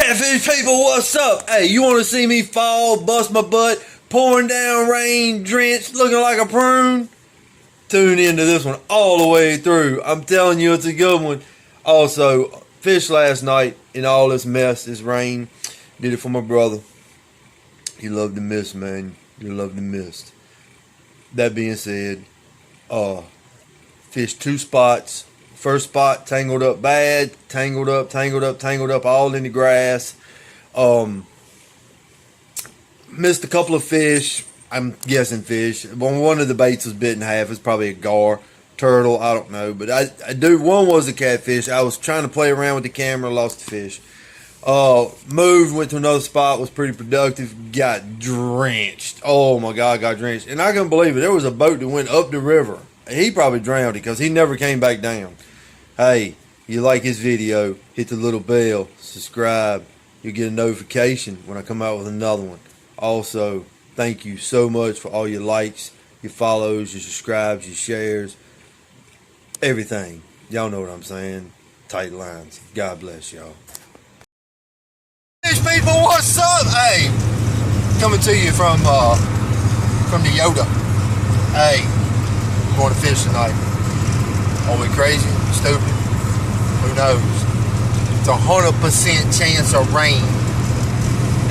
Catfish people, what's up? Hey, you want to see me fall, bust my butt, pouring down rain, drenched, looking like a prune? Tune into this one all the way through. I'm telling you, it's a good one. Also, fished last night in all this mess, this rain. Did it for my brother. He loved the mist, man. He loved the mist. That being said, fished 2 spots. First spot tangled up bad, tangled up, all in the grass. Missed a couple of fish. I'm guessing fish. One of the baits was bit in half. It's probably a gar, turtle. I don't know, but one was a catfish. I was trying to play around with the camera, lost the fish. Moved, went to another spot, was pretty productive, got drenched. Oh my God, got drenched. And I couldn't believe it. There was a boat that went up the river. He probably drowned it because he never came back down. Hey, you like his video, hit the little bell, subscribe. You'll get a notification when I come out with another one. Also, thank you so much for all your likes, your follows, your subscribes, your shares, everything. Y'all know what I'm saying. Tight lines. God bless y'all. Fish people, what's up? Hey, coming to you from the Yoda. Hey, we're going to fish tonight. Are we crazy? Stupid? Who knows? It's 100% chance of rain.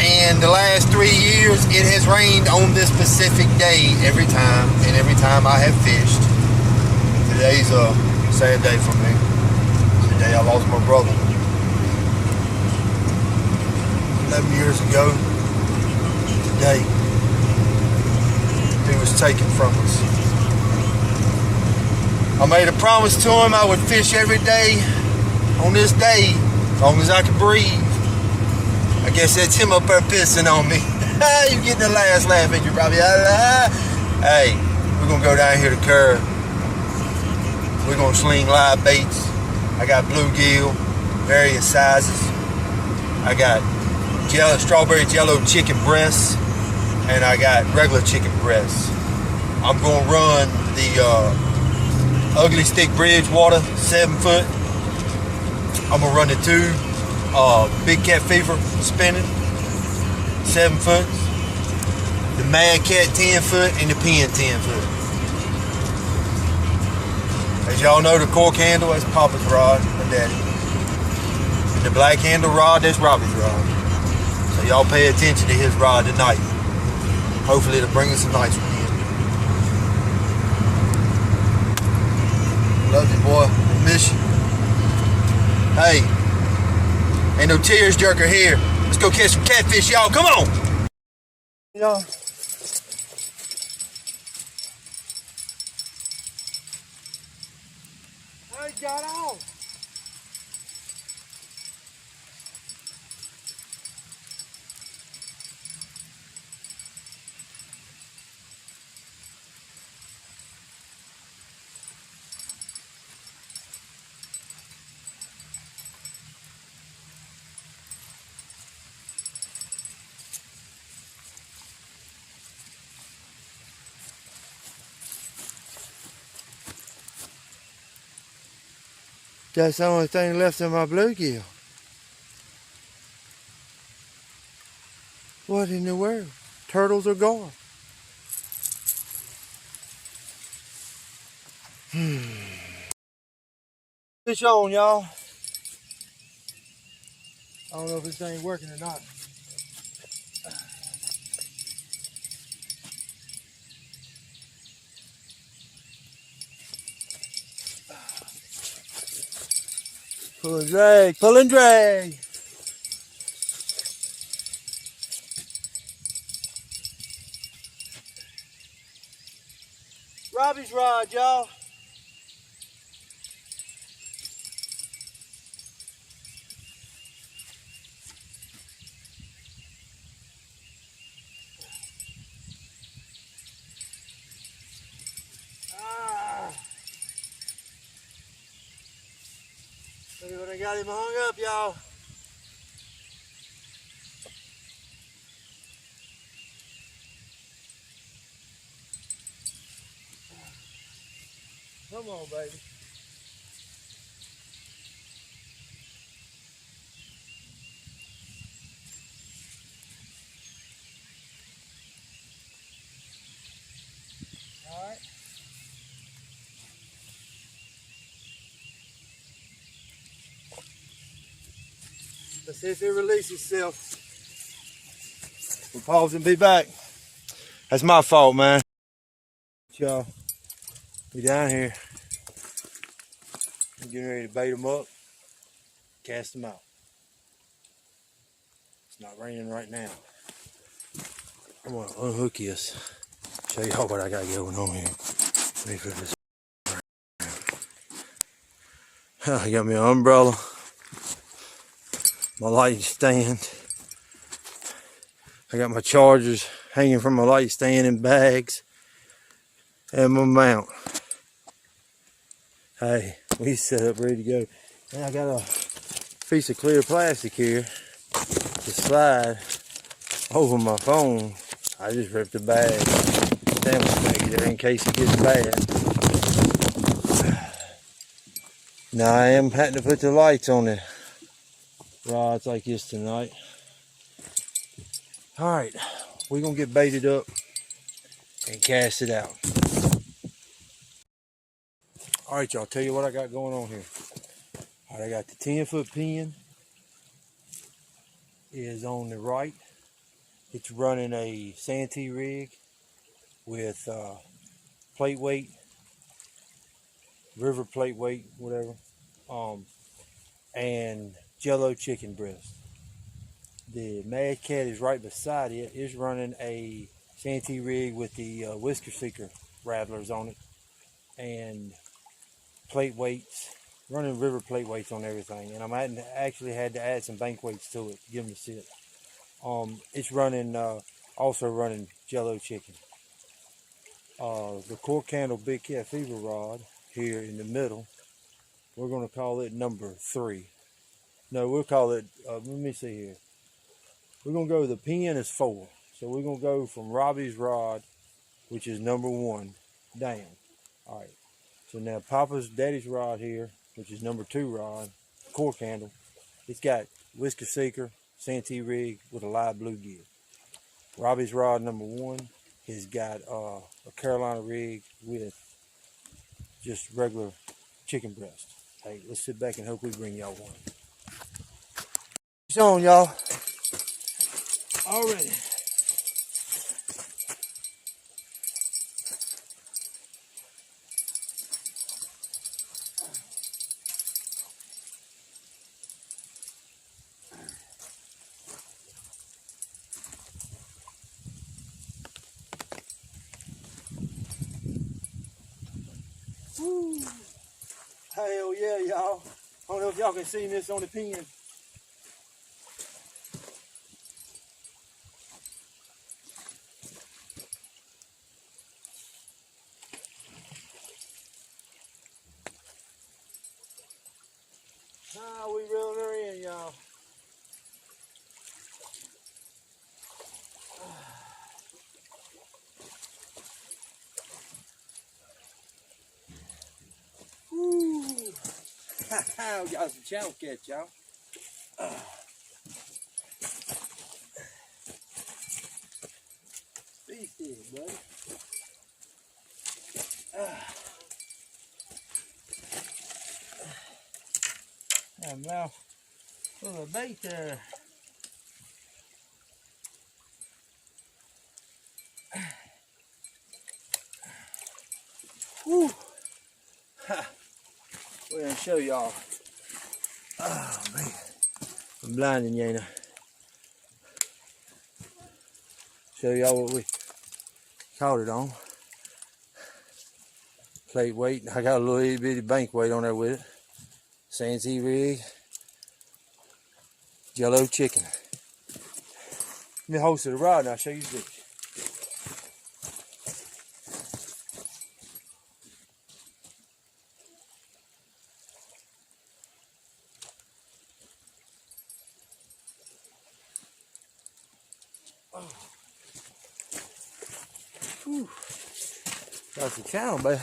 And the last 3 years, it has rained on this specific day every time. And every time I have fished. Today's a sad day for me. The day I lost my brother. 11 years ago, today, he was taken from us. I made a promise to him I would fish every day on this day, as long as I could breathe. I guess that's him up there pissing on me. You getting the last laugh at you, Robby. Hey, we're going to go down here to Curve. We're going to sling live baits. I got bluegill, various sizes. I got strawberry jello chicken breasts, and I got regular chicken breasts. I'm going to run the Ugly Stick Bridgewater 7-foot. I'm going to run the 2 Big Cat Fever spinning 7-foot, the Mad Cat 10-foot, and the Pin 10-foot. As y'all know, the cork handle, that's Papa's rod, my daddy. And the black handle rod, that's Robby's rod. So y'all pay attention to his rod tonight. Hopefully it'll bring us a nice one in. Love you, boy. Miss you. Hey, ain't no tears jerker here. Let's go catch some catfish, y'all. Come on. Y'all. I got off. That's the only thing left in my bluegill. What in the world? Turtles are gone. Fish on, y'all. I don't know if this thing working or not. Pull and drag, pull and drag. Robby's rod, y'all. Look at what I got him hung up, y'all. Come on, baby. Let's see if it releases itself. We'll pause and be back. That's my fault, man. Y'all, we down here. I'm getting ready to bait them up, cast them out. It's not raining right now. I'm gonna unhook this. Show y'all what I got going on here. Let me put this. I got me an umbrella, my light stand. I got my chargers hanging from my light stand in bags, and my mount. Hey, we set up ready to go. And I got a piece of clear plastic here to slide over my phone. I just ripped the bag, sandwich bag there in case it gets bad. Now I am having to put the lights on the rods like this tonight. Alright, we're gonna get baited up and cast it out. Alright, y'all, tell you what I got going on here. Alright, I got the 10-foot pin is on the right. It's running a Santee rig with plate weight, river plate weight, whatever, and Jello chicken breast. The Mad Cat is right beside it. It's running a Santee rig with the Whisker Seeker rattlers on it and plate weights, running river plate weights on everything. And I'm actually had to add some bank weights to it to give them a sit. It's running, also running Jello chicken. The Cork Candle Big Cat Fever rod here in the middle, we're going to call it number 3. No, we'll call it, let me see here. We're going to go, the pin is 4. So we're going to go from Robby's rod, which is number 1, down. All right. So now Papa's Daddy's rod here, which is number 2 rod, Cork Candle. It's got Whisker Seeker, Santee rig with a live bluegill. Robby's rod number 1 has got a Carolina rig with just regular chicken breast. Hey, let's sit back and hope we bring y'all one. It's on, y'all. Already. Woo. Hell yeah, y'all. I don't know if y'all can see this on the pin. Now we reeling her in, y'all. Woo. We got some channel catch, y'all. Be still, buddy. Mouth full of bait there. Woo. Ha. We're gonna show y'all. Oh man, I'm blinding Yana. Show y'all what we caught it on. Plate weight. I got a little itty bitty bank weight on there with it. Santee rig. Jello chicken. Let me hold to the rod and I'll show you this. Oh. Whew. That's a channel, but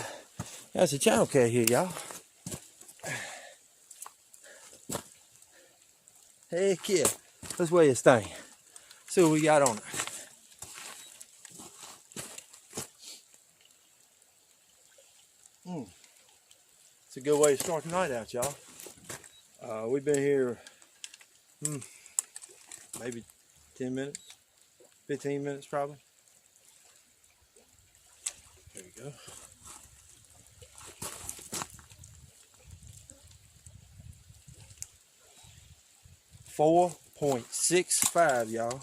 that's a channel cat here, y'all. Heck yeah. Let's weigh this thing. See what we got on it. It's a good way to start the night out, y'all. We've been here maybe 10 minutes, 15 minutes probably. There we go. $4.65, y'all.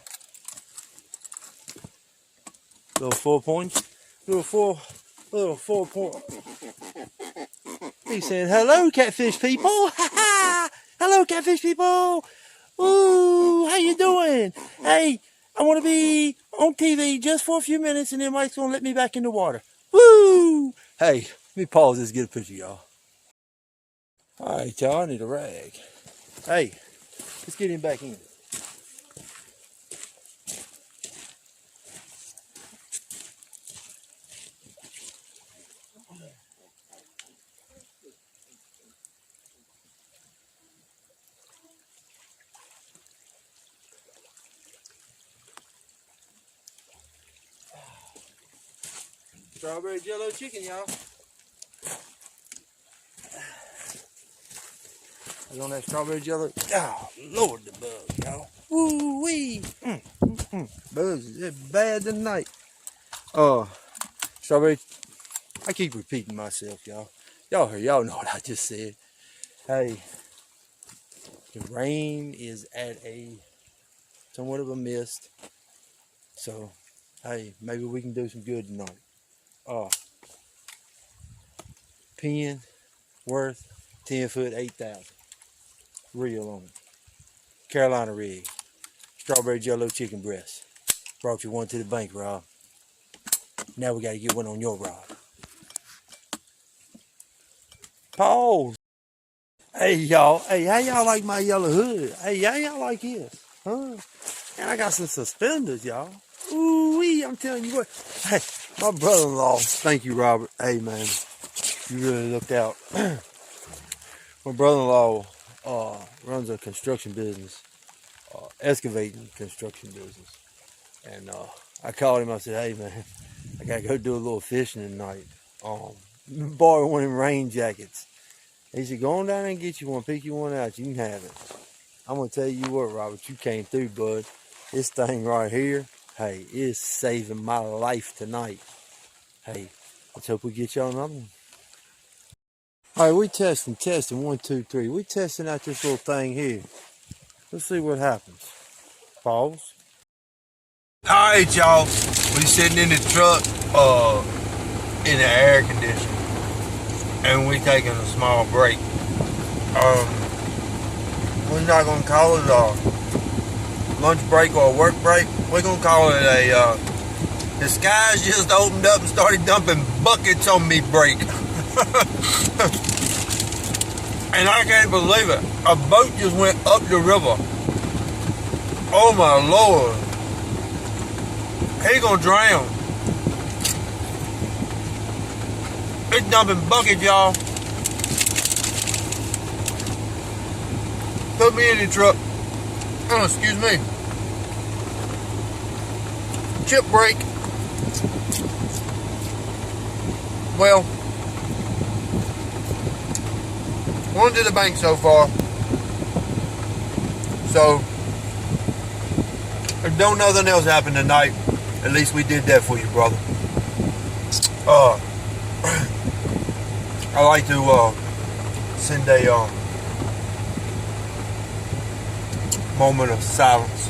Little 4 points. Little four point. He's saying, hello, catfish people. Hello, catfish people. Ooh, how you doing? Hey, I want to be on TV just for a few minutes, and then Mike's going to let me back in the water. Woo! Hey, let me pause this, get a picture, y'all. All right, y'all, I need a rag. Hey, let's get him back in. Strawberry jello chicken, y'all. I on that strawberry jello. Oh, Lord, the bug, y'all. Woo wee. Bugs is bad tonight. Strawberry. I keep repeating myself, y'all. Y'all know what I just said. Hey, the rain is at a somewhat of a mist. So, hey, maybe we can do some good tonight. Pen worth 10 foot 8,000. Real on it. Carolina rig. Strawberry jello chicken breast. Brought you one to the bank, Rob. Now we got to get one on your rod. Pause. Hey, y'all. Hey, how y'all like my yellow hood? Hey, how y'all like his? Huh? And I got some suspenders, y'all. Ooh-wee, I'm telling you what. Hey, my brother-in-law. Thank you, Robert. Hey, man. You really looked out. My brother-in-law runs a construction business. Excavating construction business. And I called him. I said, hey, man, I got to go do a little fishing tonight. Borrow one of them rain jackets. He said, go on down there and get you one. Pick you one out. You can have it. I'm going to tell you what, Robert. You came through, bud. This thing right here, hey, is saving my life tonight. Hey, let's hope we get y'all another one. All right, we testing. 1, 2, 3. We testing out this little thing here. Let's see what happens. Pause. All right, y'all. We sitting in the truck, in the air conditioner, and we taking a small break. We're not gonna call it a lunch break or a work break. We're gonna call it a the skies just opened up and started dumping buckets on me break. And I can't believe it. A boat just went up the river. Oh my Lord. He gonna drown. It's dumping buckets, y'all. Put me in the truck. Oh, excuse me. Chip break. Well, one to the bank so far. So, if don't nothing else happen tonight, at least we did that for you, brother. I like to send a moment of silence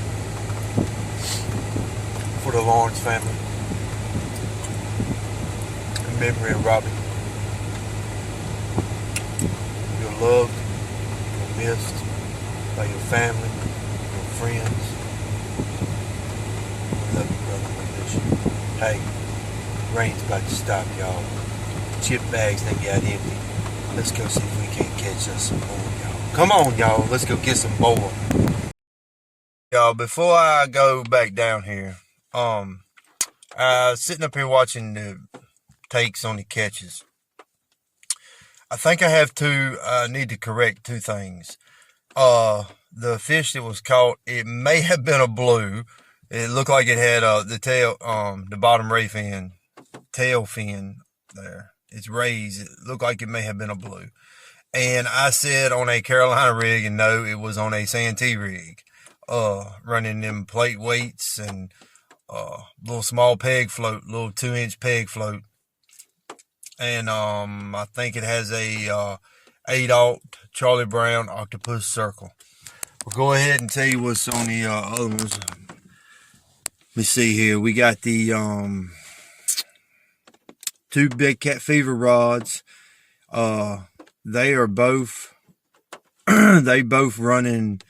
for the Lawrence family in memory of Robby. You're loved, you're missed by your family, your friends. We love you, brother. We miss you. Hey, rain's about to stop, y'all. Chip bags they got empty. Let's go see if we can't catch us some more, y'all. Come on, y'all. Let's go get some more. Y'all, before I go back down here, sitting up here watching the takes on the catches. I think I have need to correct two things. The fish that was caught, it may have been a blue. It looked like it had the tail, the bottom ray fin, tail fin there. It's raised. It looked like it may have been a blue. And I said on a Carolina rig, and no, it was on a Santee rig. Running them plate weights and little small peg float, little 2-inch peg float. And I think it has a 8/0 Charlie Brown octopus circle. We'll go ahead and tell you what's on the other ones. Let me see here. We got the 2 big cat fever rods. They are both they both running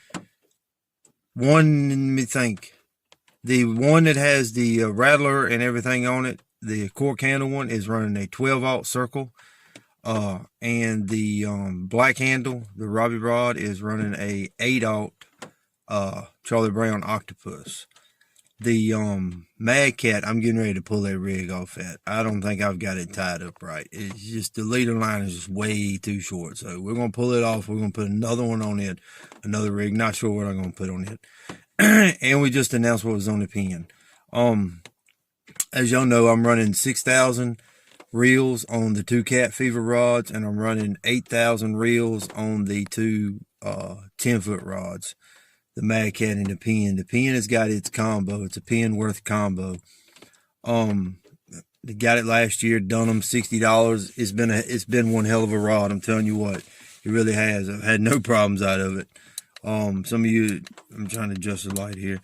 one. Let me think. The one that has the rattler and everything on it, the cork handle one, is running a 12/0 circle. And the black handle, the Robby rod, is running a 8/0 Charlie Brown octopus. The Mad Cat, I'm getting ready to pull that rig off at. I don't think I've got it tied up right. It's just the leader line is just way too short. So we're gonna pull it off. We're gonna put another one on it, another rig. Not sure what I'm gonna put on it. And we just announced what was on the pin. As y'all know, I'm running 6,000 reels on the 2 cat fever rods, and I'm running 8,000 reels on the 2 10-foot rods, the Mad Cat and the pin. The pin has got its combo. It's a pin worth combo. They got it last year, done them $60. It's been one hell of a rod. I'm telling you what, it really has. I've had no problems out of it. Some of you, I'm trying to adjust the light here.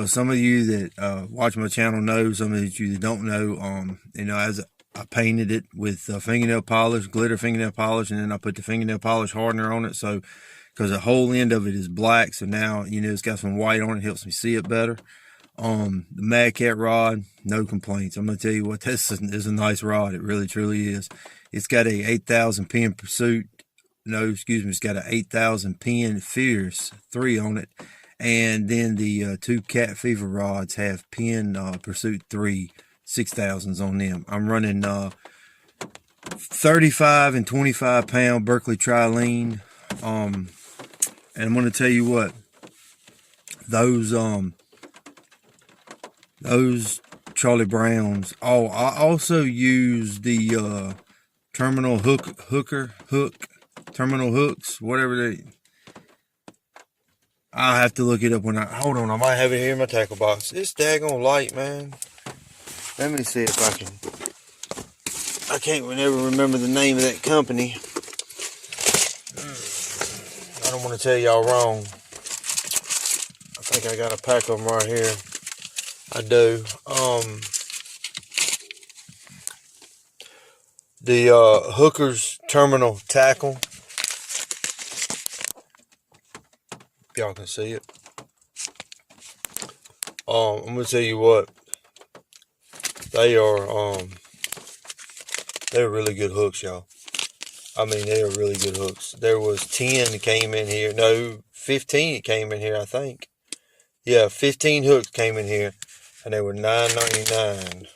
Some of you that watch my channel know. Some of you that don't know, as I painted it with fingernail polish, glitter fingernail polish, and then I put the fingernail polish hardener on it. So, because the whole end of it is black, so now it's got some white on it, helps me see it better. The Mad Cat rod, no complaints. I'm gonna tell you what, this is a nice rod. It really truly is. It's got a 8,000 pin pursuit. No, excuse me. It's got a 8,000 pin Fierce 3 on it, and then the 2 cat fever rods have pin pursuit 3 6,000s on them. I'm running 35 and 25 pound Berkeley Trilene. And I'm going to tell you what, those Charlie Browns. Oh, I also use the terminal terminal hooks, whatever they. I'll have to look it up when hold on. I might have it here in my tackle box. It's daggone light, man. Let me see if I can. I can't never remember the name of that company. I don't want to tell y'all wrong. I think I got a pack of them right here. I do. The Hooker's Terminal Tackle. Y'all can see it. I'm gonna tell you what. They're really good hooks, y'all. I mean, they are really good hooks. There was 10 that came in here. No, 15 that came in here, I think. Yeah, 15 hooks came in here, and they were $9.99.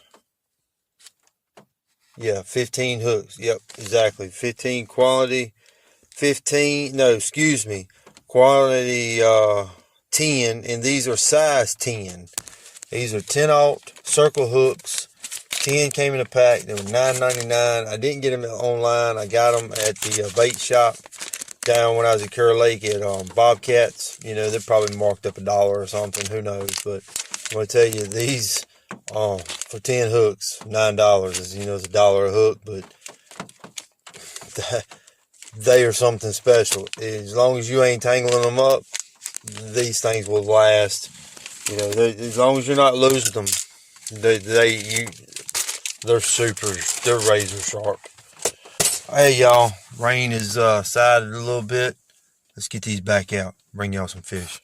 Yeah, 15 hooks. Yep, exactly. 15 quality. 15. No, excuse me. Quality 10, and these are size 10. These are 10/0 circle hooks. 10 came in a pack. They were $9.99. I didn't get them online. I got them at the bait shop down when I was at Kerr Lake at Bobcats. They're probably marked up $1 or something. Who knows? But I'm going to tell you, these for 10 hooks, $9 is, it's $1 a hook, but they are something special. As long as you ain't tangling them up, these things will last. As long as you're not losing them, they're super. They're razor sharp. Hey y'all, rain has sided a little bit. Let's get these back out. Bring y'all some fish.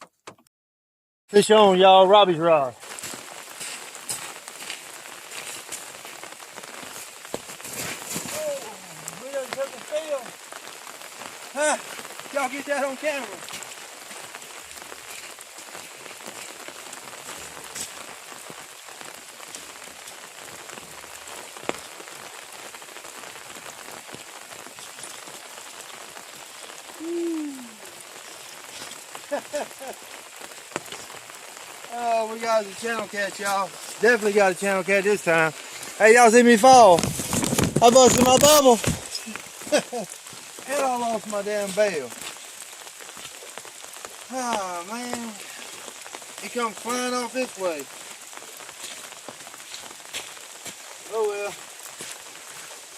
Fish on, y'all. Robby's rod. We done took a film. Huh? Y'all get that on camera. Oh, we got a channel catch, y'all. Definitely got a channel catch this time. Hey, y'all see me fall? I busted my bubble. And I lost my damn bail. Ah, man. He come flying off this way. Oh well.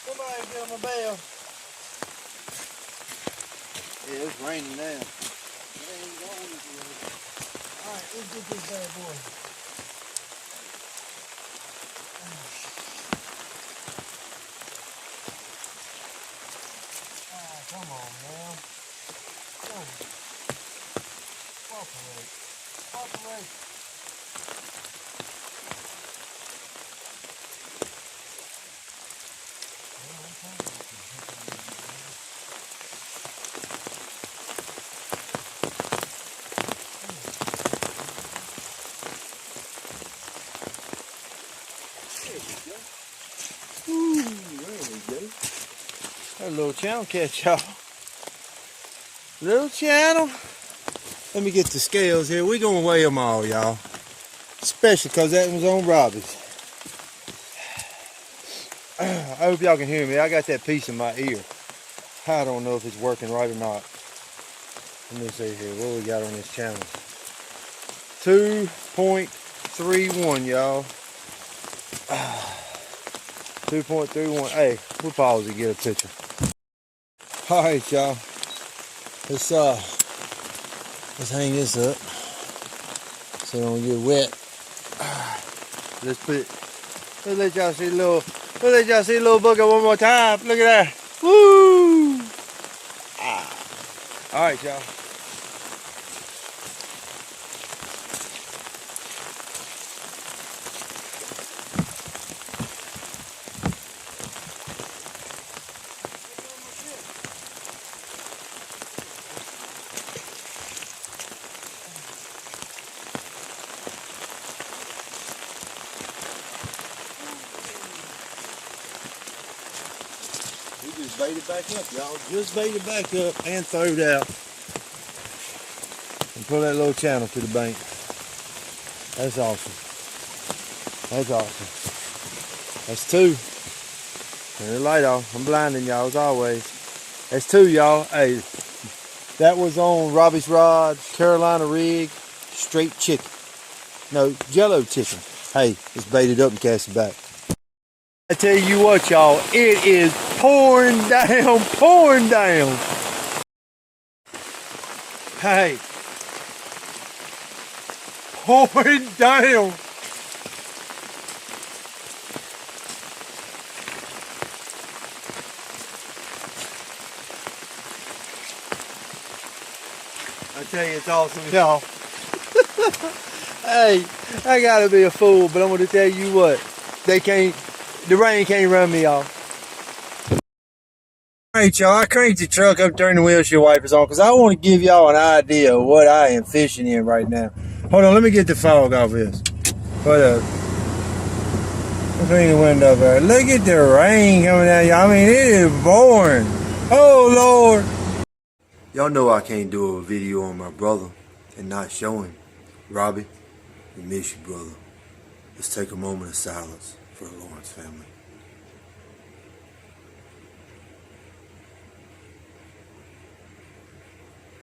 Somebody get him a bail. Yeah, it's raining now. It ain't going this way. Alright, let's get this bad boy. Ah, come on, man. Come on. Operate. Operate. Ooh, there we go. That little channel catch, y'all. Little channel. Let me get the scales here. We're going to weigh them all, y'all. Especially because that one's on Robby's. I hope y'all can hear me. I got that piece in my ear. I don't know if it's working right or not. Let me see here. What we got on this channel? 2.31, y'all. 2.31. Hey, we'll pause and get a picture. Alright, y'all. Let's hang this up so it don't get wet. Let's let y'all see a little booger one more time. Look at that. Woo! Alright, y'all. We just bait it back up, y'all. Just bait it back up and throw it out. And pull that little channel to the bank. That's awesome. That's awesome. That's two. Turn the light off. I'm blinding y'all as always. That's two, y'all. Hey, that was on Robby's Rod, Carolina rig, straight chicken. No, jello chicken. Hey, it's baited up and cast it back. I tell you what, y'all, it is pouring down, pouring down. Hey, pouring down. I tell you, it's awesome, y'all. Hey, I gotta be a fool, but I'm gonna tell you what, the rain can't run me off. Alright, y'all, I cranked the truck up, turned the windshield wipers on, because I want to give y'all an idea of what I am fishing in right now. Hold on, let me get the fog off this. Hold up. Let's bring the window up there. Look at the rain coming down, y'all. I mean, it is pouring. Oh, Lord. Y'all know I can't do a video on my brother and not show him. Robby, we miss you, brother. Let's take a moment of silence for the Lawrence family.